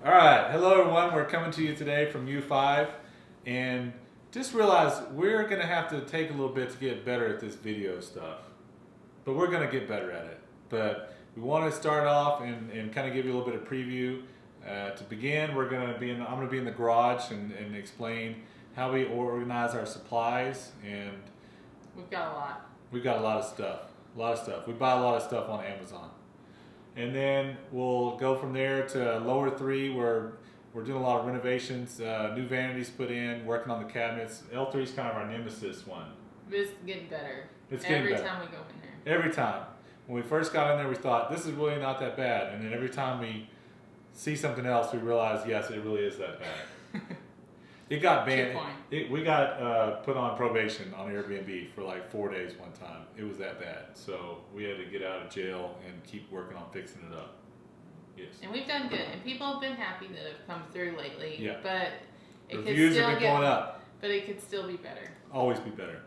All right, hello everyone. We're coming to you today from U5, and just realize we're gonna have to take a little bit to get better at this video stuff, but we're gonna get better at it. But we want to start off and kind of give you a little bit of preview. To begin, I'm gonna be in the garage and explain how we organize our supplies, and We've got a lot. we've got a lot of stuff. A lot of stuff. We buy a lot of stuff on Amazon. And then we'll go from there to lower three where we're doing a lot of renovations, new vanities put in, working on the cabinets. L3 is kind of our nemesis one. It's getting better. It's getting Every better. time we go in there. Every time. When we first got in there, we thought, this is really not that bad. And then every time we see something else, we realize, yes, it really is that bad. It got banned. We got put on probation on Airbnb for like 4 days one time. It was that bad. So we had to get out of jail and keep working on fixing it up. Yes. And we've done good. And people have been happy that have come through lately. Yeah. But it Reviews could still have been going up. But it could still be better. Always be better.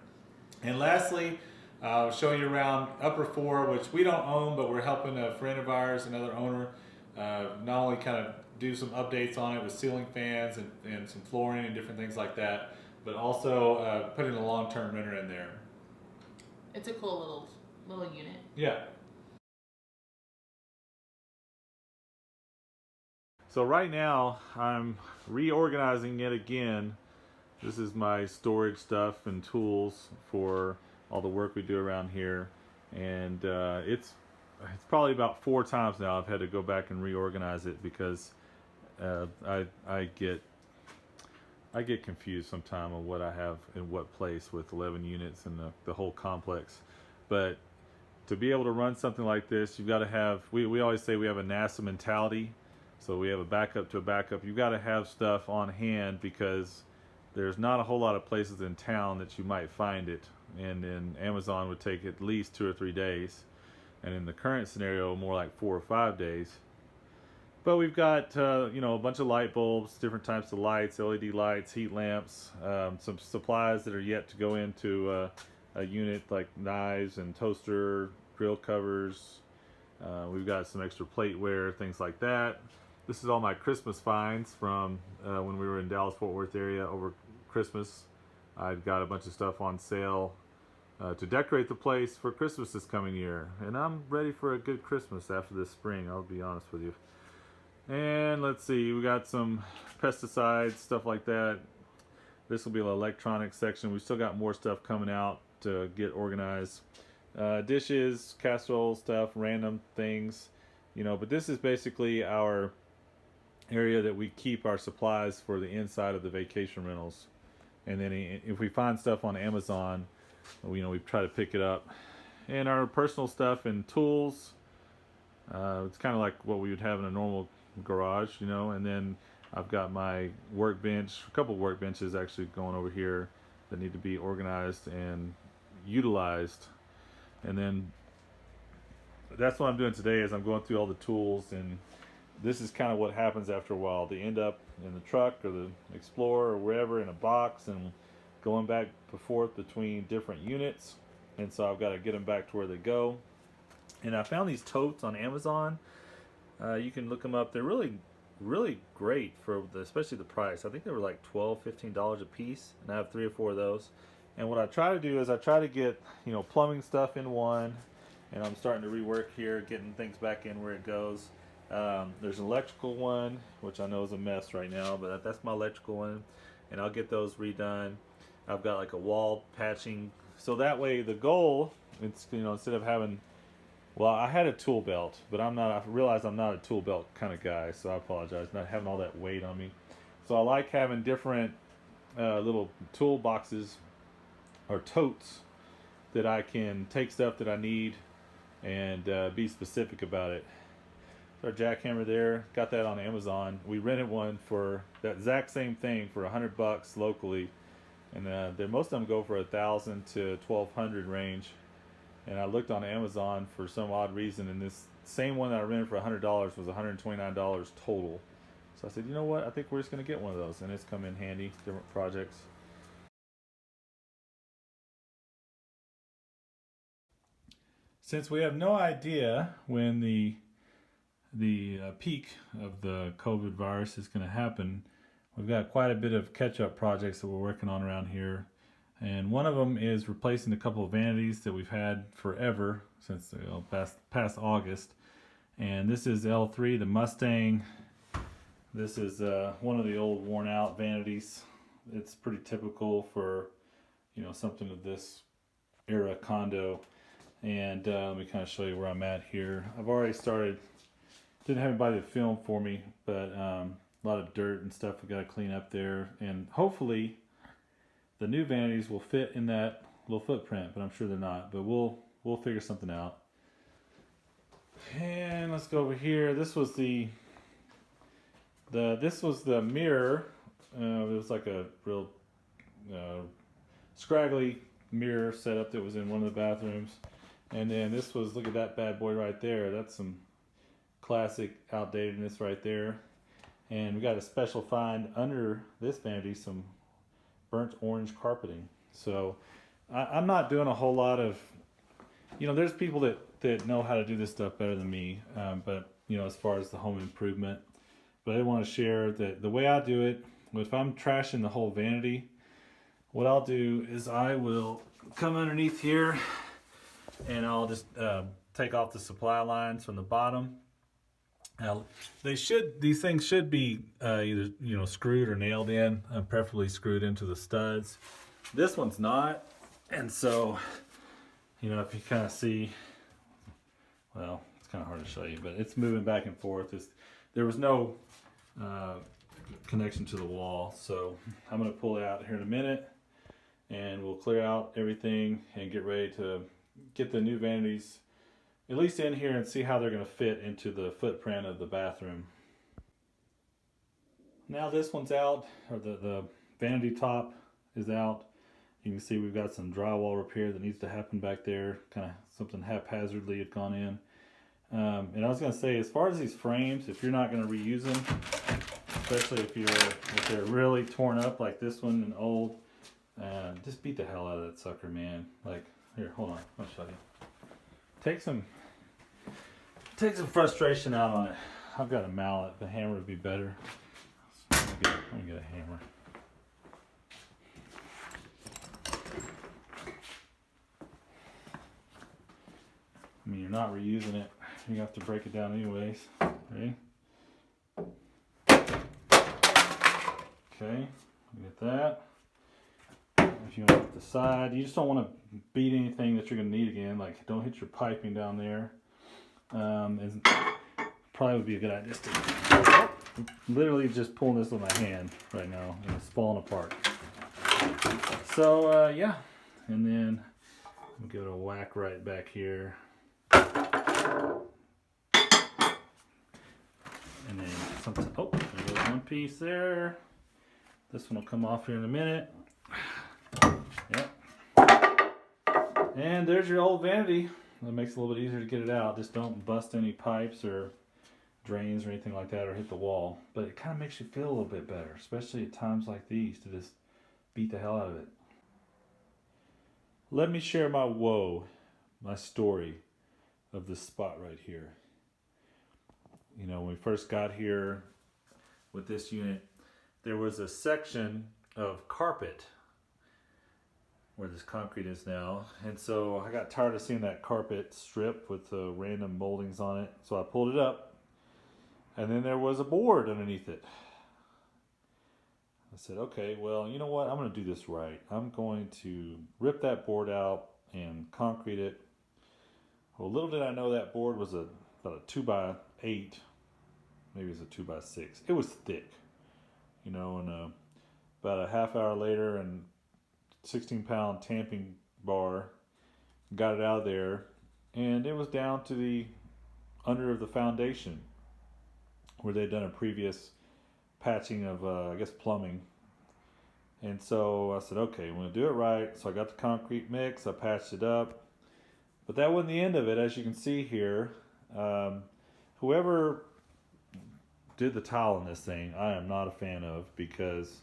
And lastly, I'll show you around Upper 4, which we don't own, but we're helping a friend of ours, another owner, not only kind of do some updates on it with ceiling fans and some flooring and different things like that, but also putting a long-term renter in there. It's a cool little unit. Yeah. So right now I'm reorganizing it again. This is my storage stuff and tools for all the work we do around here, and it's probably about 4 times now I've had to go back and reorganize it because I get confused sometimes on what I have in what place with 11 units and the whole complex. But to be able to run something like this, you've got to have, we always say we have a NASA mentality. So we have a backup to a backup. You've got to have stuff on hand because there's not a whole lot of places in town that you might find it. And then Amazon would take at least 2 or 3 days. And in the current scenario, more like 4 or 5 days. But we've got a bunch of light bulbs, different types of lights, LED lights, heat lamps, some supplies that are yet to go into a unit like knives and toaster, grill covers. We've got some extra plateware, things like that. This is all my Christmas finds from when we were in Dallas-Fort Worth area over Christmas. I've got a bunch of stuff on sale to decorate the place for Christmas this coming year. And I'm ready for a good Christmas after this spring, I'll be honest with you. And let's see, we got some pesticides, stuff like that. This will be the electronics section. We still got more stuff coming out to get organized. Dishes, casserole stuff, random things, but this is basically our area that we keep our supplies for the inside of the vacation rentals. And then if we find stuff on Amazon, we try to pick it up. And our personal stuff and tools, it's kind of like what we would have in a normal garage, and then I've got my workbench, a couple workbenches actually going over here that need to be organized and utilized. And then that's what I'm doing today is I'm going through all the tools, and this is kind of what happens after a while. They end up in the truck or the Explorer or wherever in a box and going back and forth between different units, and so I've got to get them back to where they go. And I found these totes on Amazon. You can look them up. They're really great for especially the price. I think they were like $12, $15 a piece, and I have 3 or 4 of those. And what I try to do is I try to get plumbing stuff in one, and I'm starting to rework here, getting things back in where it goes. There's an electrical one, which I know is a mess right now, but that's my electrical one, and I'll get those redone. I've got like a wall patching, so that way the goal, it's instead of having, well, I had a tool belt, but I realized I'm not a tool belt kind of guy, so I apologize, not having all that weight on me. So I like having different little tool boxes or totes that I can take stuff that I need and be specific about it. So our jackhammer there, got that on Amazon. We rented one for that exact same thing for $100 locally, and most of them go for $1,000 to $1,200 range. And I looked on Amazon for some odd reason, and this same one that I rented for $100 was $129 total. So I said, you know what? I think we're just going to get one of those, and it's come in handy, different projects. Since we have no idea when the the peak of the COVID virus is going to happen, we've got quite a bit of catch-up projects that we're working on around here. And one of them is replacing a couple of vanities that we've had forever, since past August. And this is L3, the Mustang. This is one of the old worn out vanities. It's pretty typical for, you know, something of this era condo. And let me kind of show you where I'm at here. I've already started, didn't have anybody to film for me, but a lot of dirt and stuff we got to clean up there. And hopefully the new vanities will fit in that little footprint, but I'm sure they're not. But we'll figure something out. And let's go over here. This was the mirror. It was like a real scraggly mirror setup that was in one of the bathrooms. And then this was, look at that bad boy right there. That's some classic outdatedness right there. And we got a special find under this vanity, some burnt orange carpeting. So I'm not doing a whole lot of, you know, there's people that know how to do this stuff better than me. But, you know, as far as the home improvement. But I want to share that the way I do it, if I'm trashing the whole vanity, what I'll do is I will come underneath here and I'll just take off the supply lines from the bottom. Now, these things should be either, you know, screwed or nailed in, preferably screwed into the studs. This one's not, and so, you know, if you kind of see, well, it's kind of hard to show you, but it's moving back and forth. There was no connection to the wall, so I'm going to pull it out here in a minute, and we'll clear out everything and get ready to get the new vanities at least in here and see how they're going to fit into the footprint of the bathroom. Now this one's out, or the vanity top is out. You can see we've got some drywall repair that needs to happen back there. Kind of something haphazardly had gone in. And I was going to say, as far as these frames, if you're not going to reuse them, especially if they're really torn up like this one and old, just beat the hell out of that sucker, man. Like, here, hold on, I'll show you. Take some frustration out on it. I've got a mallet. The hammer would be better. Let me get a hammer. I mean, you're not reusing it. You have to break it down anyways. Ready? Okay, get that. If you want to the side, you just don't want to beat anything that you're going to need again. Like, don't hit your piping down there. And probably would be a good idea. Literally just pulling this with my hand right now, and it's falling apart. So yeah, and then we'll give it a whack right back here. And then something. Oh, there's one piece there. This one will come off here in a minute. Yep. And there's your old vanity. That makes it a little bit easier to get it out. Just don't bust any pipes or drains or anything like that, or hit the wall. But it kind of makes you feel a little bit better, especially at times like these, to just beat the hell out of it. Let me share my woe, my story of this spot right here. You know, when we first got here with this unit, there was a section of carpet where this concrete is now, and so I got tired of seeing that carpet strip with the random moldings on it, so I pulled it up, and then there was a board underneath it. I said, okay, well, you know what, I'm going to do this right. I'm going to rip that board out and concrete it. Well, little did I know that board was about a 2x8, maybe it's a 2x6. It was thick, you know, and about a half hour later, and 16-pound tamping bar, got it out of there, and it was down to the under of the foundation where they'd done a previous patching of I guess plumbing. And so I said, okay, I'm going to do it right. So I got the concrete mix, I patched it up, but that wasn't the end of it. As you can see here, whoever did the tile in this thing, I am not a fan of, because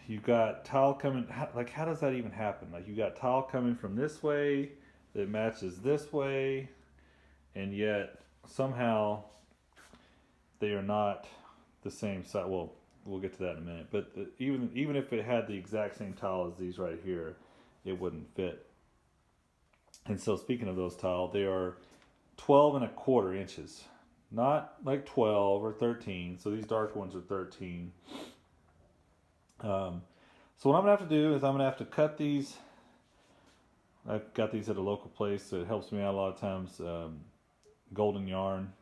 you've got tile coming, like, how does that even happen? Like, you got tile coming from this way that matches this way, and yet somehow they are not the same size. Well, we'll get to that in a minute. But even if it had the exact same tile as these right here, it wouldn't fit. And so speaking of those tile, they are 12 1/4 inches, not like 12 or 13. So these dark ones are 13. So what I'm gonna have to do is I'm gonna have to cut these. I've got these at a local place, so it helps me out a lot of times. Golden yarn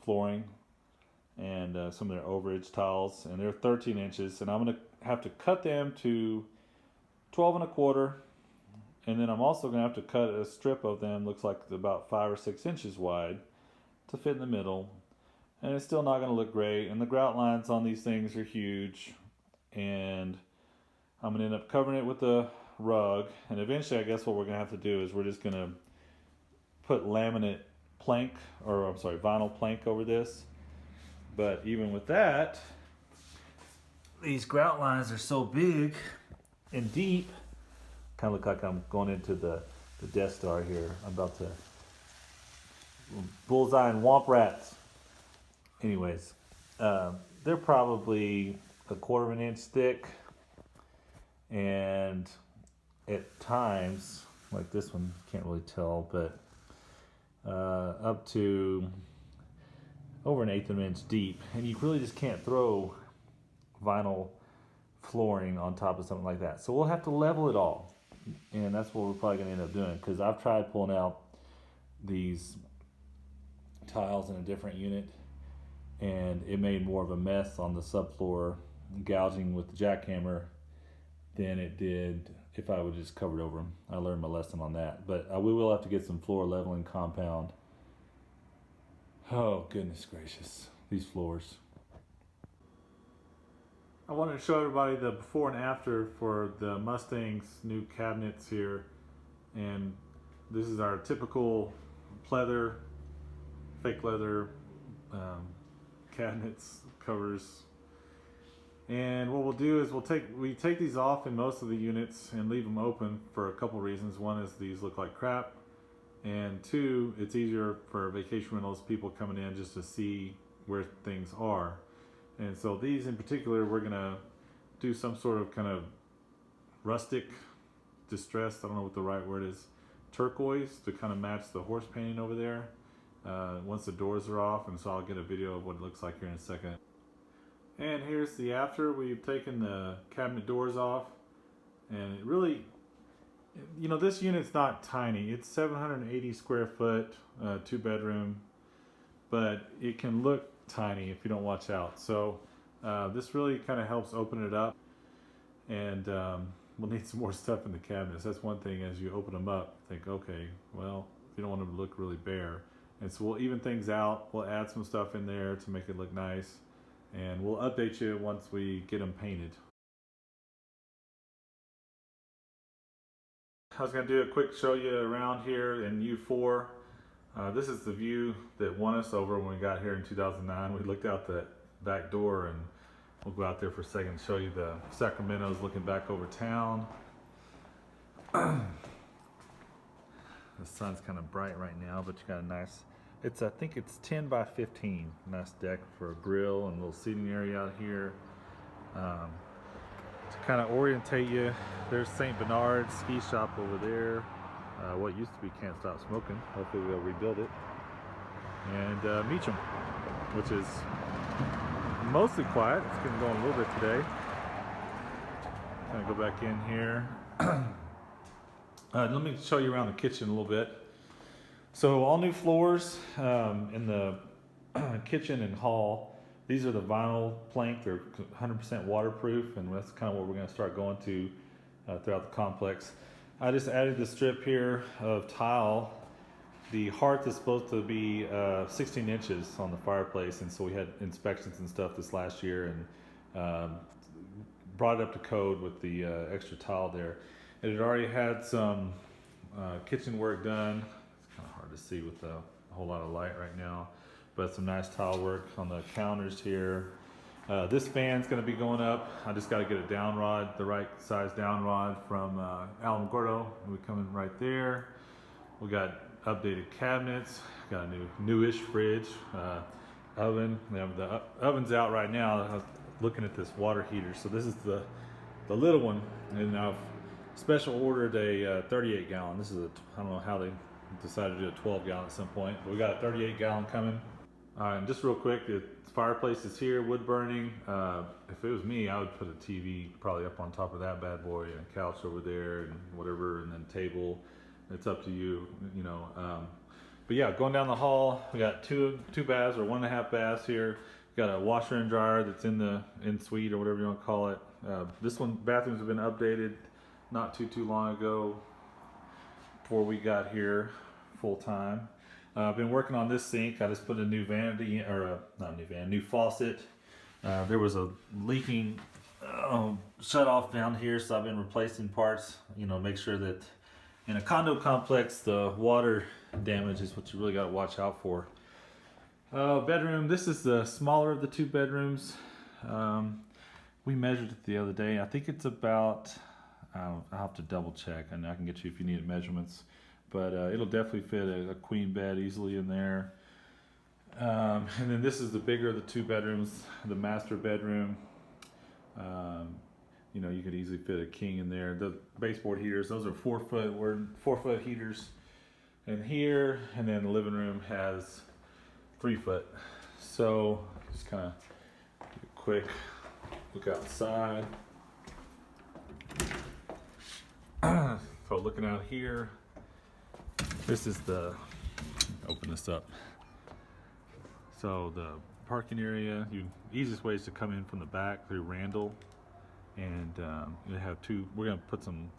flooring and some of their overage tiles, and they're 13 inches, and I'm gonna have to cut them to 12 1/4, and then I'm also gonna have to cut a strip of them, looks like about 5 or 6 inches wide, to fit in the middle, and it's still not gonna look great. And the grout lines on these things are huge, and I'm gonna end up covering it with a rug, and eventually I guess what we're gonna have to do is we're just gonna put laminate plank, or I'm sorry, vinyl plank over this. But even with that, these grout lines are so big and deep, kind of look like I'm going into the Death Star here. I'm about to bullseye and womp rats. Anyways, they're probably 1/4 inch thick, and at times, like this one, can't really tell, but up to over 1/8 of an inch deep, and you really just can't throw vinyl flooring on top of something like that. So we'll have to level it all, and that's what we're probably going to end up doing, because I've tried pulling out these tiles in a different unit, and it made more of a mess on the subfloor, gouging with the jackhammer, than it did if I would just cover it over them. I learned my lesson on that, but we will have to get some floor leveling compound. Oh, goodness gracious, these floors. I wanted to show everybody the before and after for the Mustang's new cabinets here. And this is our typical pleather, fake leather cabinets, covers. And what we'll do is we take these off in most of the units and leave them open for a couple reasons. One is these look like crap, and two, it's easier for vacation rentals people coming in just to see where things are. And so these in particular, we're gonna do some sort of kind of rustic, distressed, I don't know what the right word is, turquoise, to kind of match the horse painting over there once the doors are off. And so I'll get a video of what it looks like here in a second. And here's the after. We've taken the cabinet doors off, and it really, you know, this unit's not tiny. It's 780 square foot, 2-bedroom, but it can look tiny if you don't watch out. So this really kind of helps open it up, and we'll need some more stuff in the cabinets. That's one thing, as you open them up, think, okay, well, you don't want them to look really bare. And so we'll even things out. We'll add some stuff in there to make it look nice, and we'll update you once we get them painted. I was going to do a quick show you around here in U4. This is the view that won us over when we got here in 2009. We looked out the back door, and we'll go out there for a second and show you the Sacramento's looking back over town. The sun's kind of bright right now, but you got a nice, I think it's 10 by 15. Nice deck for a grill and a little seating area out here. To kind of orientate you, there's St. Bernard's ski shop over there. What used to be Can't Stop Smoking. Hopefully they'll rebuild it. And Meacham, which is mostly quiet. It's going to go on a little bit today. Kind of go back in here. Let me show you around the kitchen a little bit. So all new floors in the kitchen and hall. These are the vinyl plank. They're 100% waterproof, and that's kind of what we're going to start going to throughout the complex. I just added the strip here of tile. The hearth is supposed to be 16 inches on the fireplace, and so we had inspections and stuff this last year, and brought it up to code with the extra tile there. It had already had some kitchen work done. It's kind of hard to see with a whole lot of light right now, but some nice tile work on the counters here. This fan's going to be going up. I just got to get a down rod, the right size down rod from Alan Gordo. We're coming right there. We got updated cabinets, got a newish fridge, oven. The oven's out right now. I was looking at this water heater. So this is the little one, and I've special ordered a 38 gallon. This is I don't know how they decided to do a 12 gallon at some point, but we got a 38 gallon coming. And just real quick, the fireplace is here, wood burning. If it was me, I would put a TV probably up on top of that bad boy, and a couch over there, and whatever, and then table. It's up to you, you know. But yeah, going down the hall, we got two baths or 1.5 baths here. We got a washer and dryer that's in the suite or whatever you want to call it. This one, bathrooms have been updated not too long ago before we got here full time. I've been working on this sink. I just put a new vanity, or not a new vanity, new faucet. There was a leaking shut off down here, so I've been replacing parts. You know, make sure that in a condo complex, the water damage is what you really got to watch out for. Bedroom. This is the smaller of the 2 bedrooms. We measured it the other day. I think it's about. I'll have to double check, and I can get you if you need measurements. But it'll definitely fit a queen bed easily in there. And then this is the bigger of the 2 bedrooms, the master bedroom. You know, you could easily fit a king in there. The baseboard heaters, those are 4 foot heaters in here, and then the living room has 3 foot. So just kind of a quick look outside. So looking out here, this is open this up. So the parking area, easiest way is to come in from the back through Randall, and you have we're gonna put some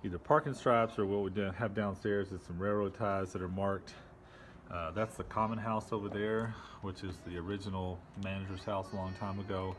either parking stripes, or what we have downstairs is some railroad ties that are marked. That's the common house over there, which is the original manager's house a long time ago.